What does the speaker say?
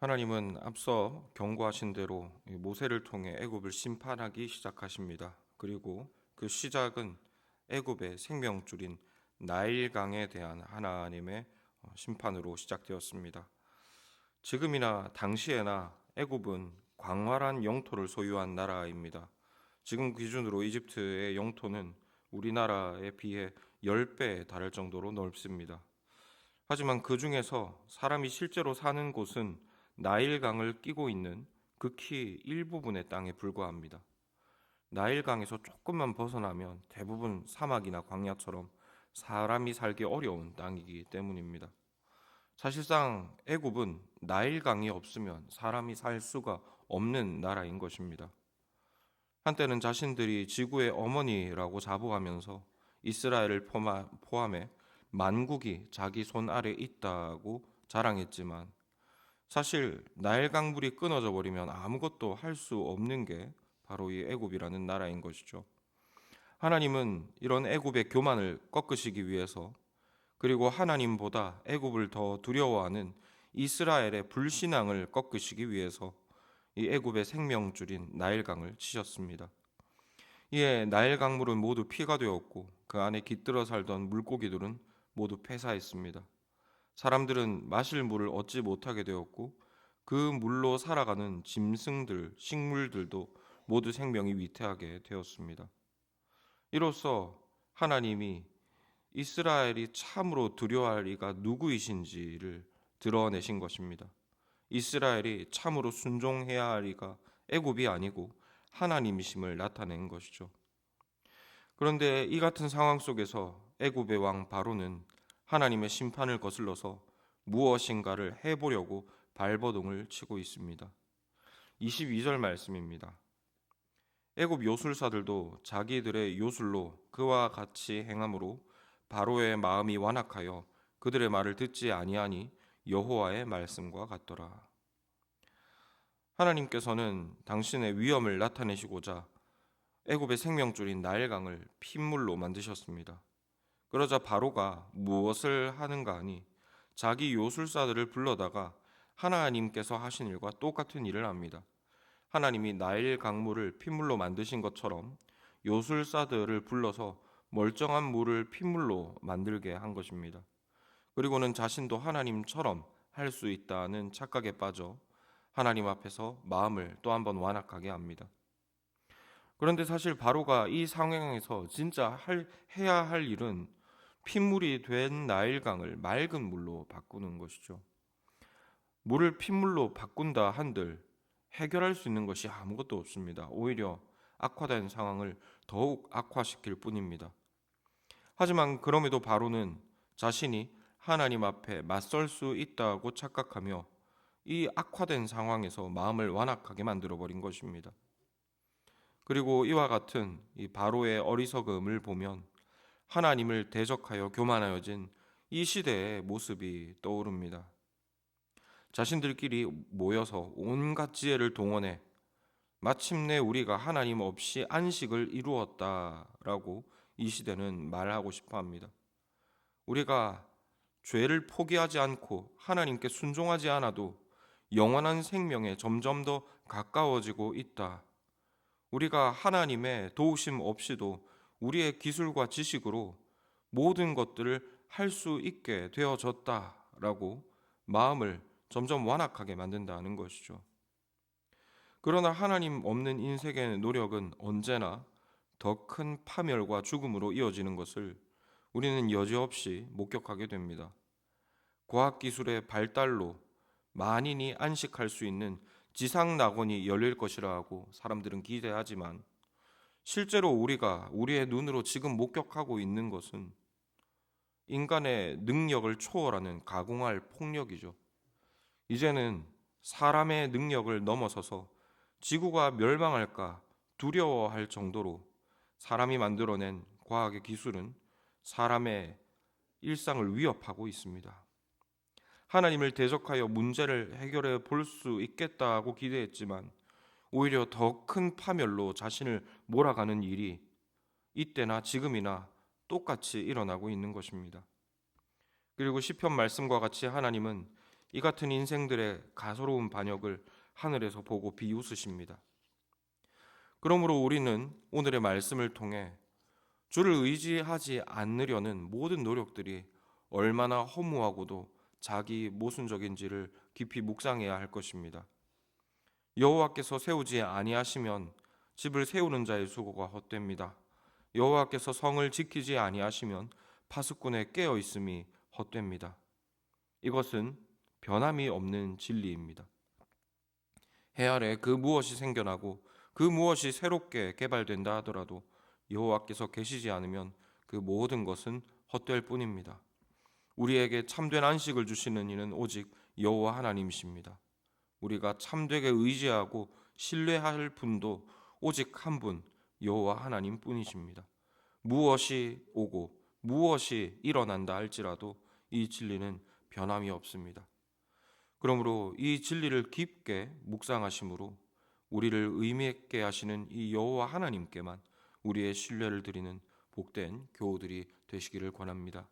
하나님은 앞서 경고하신 대로 모세를 통해 애굽을 심판하기 시작하십니다. 그리고 그 시작은 애굽의 생명줄인 나일강에 대한 하나님의 심판으로 시작되었습니다. 지금이나 당시에나 애굽은 광활한 영토를 소유한 나라입니다. 지금 기준으로 이집트의 영토는 우리나라에 비해 10배에 달할 정도로 넓습니다. 하지만 그 중에서 사람이 실제로 사는 곳은 나일강을 끼고 있는 극히 일부분의 땅에 불과합니다. 나일강에서 조금만 벗어나면 대부분 사막이나 광야처럼 사람이 살기 어려운 땅이기 때문입니다. 사실상 애굽은 나일강이 없으면 사람이 살 수가 없는 나라인 것입니다. 한때는 자신들이 지구의 어머니라고 자부하면서 이스라엘을 포함해 만국이 자기 손 아래 있다고 자랑했지만 사실 나일강 물이 끊어져 버리면 아무것도 할 수 없는 게 바로 이 애굽이라는 나라인 것이죠. 하나님은 이런 애굽의 교만을 꺾으시기 위해서, 그리고 하나님보다 애굽을 더 두려워하는 이스라엘의 불신앙을 꺾으시기 위해서 이 애굽의 생명줄인 나일강을 치셨습니다. 이에 나일 강물은 모두 피가 되었고 그 안에 깃들어 살던 물고기들은 모두 폐사했습니다. 사람들은 마실 물을 얻지 못하게 되었고 그 물로 살아가는 짐승들, 식물들도 모두 생명이 위태하게 되었습니다. 이로써 하나님이 이스라엘이 참으로 두려워할 이가 누구이신지를 드러내신 것입니다. 이스라엘이 참으로 순종해야 할 이가 애굽이 아니고 하나님이심을 나타낸 것이죠. 그런데 이 같은 상황 속에서 애굽의 왕 바로는 하나님의 심판을 거슬러서 무엇인가를 해보려고 발버둥을 치고 있습니다. 22절 말씀입니다. 애굽 요술사들도 자기들의 요술로 그와 같이 행함으로 바로의 마음이 완악하여 그들의 말을 듣지 아니하니 여호와의 말씀과 같더라. 하나님께서는 당신의 위엄을 나타내시고자 애굽의 생명줄인 나일강을 핏물로 만드셨습니다. 그러자 바로가 무엇을 하는가 하니 자기 요술사들을 불러다가 하나님께서 하신 일과 똑같은 일을 합니다. 하나님이 나일 강물을 핏물로 만드신 것처럼 요술사들을 불러서 멀쩡한 물을 핏물로 만들게 한 것입니다. 그리고는 자신도 하나님처럼 할 수 있다는 착각에 빠져 하나님 앞에서 마음을 또 한번 완악하게 합니다. 그런데 사실 바로가 이 상황에서 진짜 해야 할 일은 핏물이 된 나일강을 맑은 물로 바꾸는 것이죠. 물을 핏물로 바꾼다 한들 해결할 수 있는 것이 아무것도 없습니다. 오히려 악화된 상황을 더욱 악화시킬 뿐입니다. 하지만 그럼에도 바로는 자신이 하나님 앞에 맞설 수 있다고 착각하며 이 악화된 상황에서 마음을 완악하게 만들어 버린 것입니다. 그리고 이와 같은 이 바로의 어리석음을 보면 하나님을 대적하여 교만하여진 이 시대의 모습이 떠오릅니다. 자신들끼리 모여서 온갖 지혜를 동원해 마침내 우리가 하나님 없이 안식을 이루었다라고 이 시대는 말하고 싶어 합니다. 우리가 죄를 포기하지 않고 하나님께 순종하지 않아도 영원한 생명에 점점 더 가까워지고 있다. 우리가 하나님의 도우심 없이도 우리의 기술과 지식으로 모든 것들을 할 수 있게 되어졌다라고 마음을 점점 완악하게 만든다는 것이죠. 그러나 하나님 없는 인생의 노력은 언제나 더 큰 파멸과 죽음으로 이어지는 것을 우리는 여지없이 목격하게 됩니다. 과학기술의 발달로 만인이 안식할 수 있는 지상 낙원이 열릴 것이라 하고 사람들은 기대하지만 실제로 우리가 우리의 눈으로 지금 목격하고 있는 것은 인간의 능력을 초월하는 가공할 폭력이죠. 이제는 사람의 능력을 넘어서서 지구가 멸망할까 두려워할 정도로 사람이 만들어낸 과학의 기술은 사람의 일상을 위협하고 있습니다. 하나님을 대적하여 문제를 해결해 볼 수 있겠다고 기대했지만 오히려 더 큰 파멸로 자신을 몰아가는 일이 이때나 지금이나 똑같이 일어나고 있는 것입니다. 그리고 시편 말씀과 같이 하나님은 이 같은 인생들의 가소로운 반역을 하늘에서 보고 비웃으십니다. 그러므로 우리는 오늘의 말씀을 통해 주를 의지하지 않으려는 모든 노력들이 얼마나 허무하고도 자기 모순적인지를 깊이 묵상해야 할 것입니다. 여호와께서 세우지 아니하시면 집을 세우는 자의 수고가 헛됩니다. 여호와께서 성을 지키지 아니하시면 파수꾼의 깨어 있음이 헛됩니다. 이것은 변함이 없는 진리입니다. 해 아래 그 무엇이 생겨나고 그 무엇이 새롭게 개발된다 하더라도 여호와께서 계시지 않으면 그 모든 것은 헛될 뿐입니다. 우리에게 참된 안식을 주시는 이는 오직 여호와 하나님이십니다. 우리가 참되게 의지하고 신뢰할 분도 오직 한 분, 여호와 하나님 뿐이십니다. 무엇이 오고 무엇이 일어난다 할지라도 이 진리는 변함이 없습니다. 그러므로 이 진리를 깊게 묵상하심으로 우리를 의미 있게 하시는 이 여호와 하나님께만 우리의 신뢰를 드리는 복된 교우들이 되시기를 권합니다.